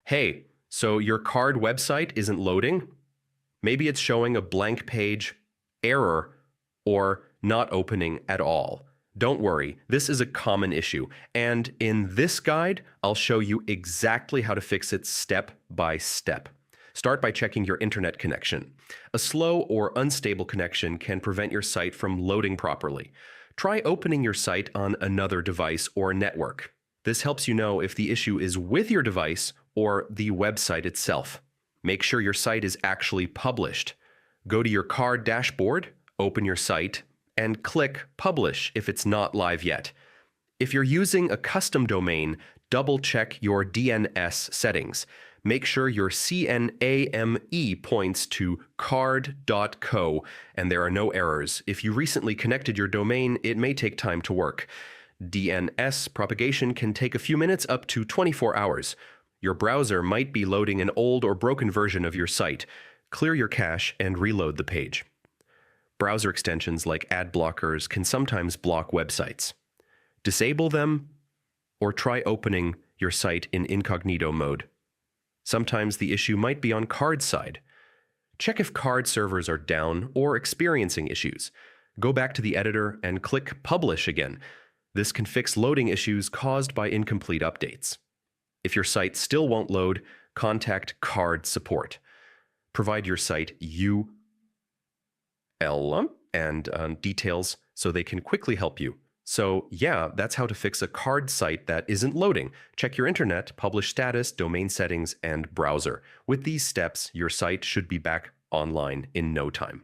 Hey, so your card website isn't loading? Maybe it's showing a blank page, error, or not opening at all. Don't worry, this is a common issue, and in this guide, I'll show you exactly how to fix it step by step. Start by checking your internet connection. A slow or unstable connection can prevent your site from loading properly. Try opening your site on another device or network. This helps you know if the issue is with your device or the website itself. Make sure your site is actually published. Go to your card dashboard, open your site, and click Publish if it's not live yet. If you're using a custom domain, double-check your DNS settings. Make sure your CNAME points to card.co and there are no errors. If you recently connected your domain, it may take time to work. DNS propagation can take a few minutes up to 24 hours. Your browser might be loading an old or broken version of your site. Clear your cache and reload the page. Browser extensions like ad blockers can sometimes block websites. Disable them or try opening your site in incognito mode. Sometimes the issue might be on card side. Check if card servers are down or experiencing issues. Go back to the editor and click Publish again. This can fix loading issues caused by incomplete updates. If your site still won't load, contact card support. Provide your site URL and details so they can quickly help you. So yeah, that's how to fix a card site that isn't loading. Check your internet, publish status, domain settings, and browser. With these steps, your site should be back online in no time.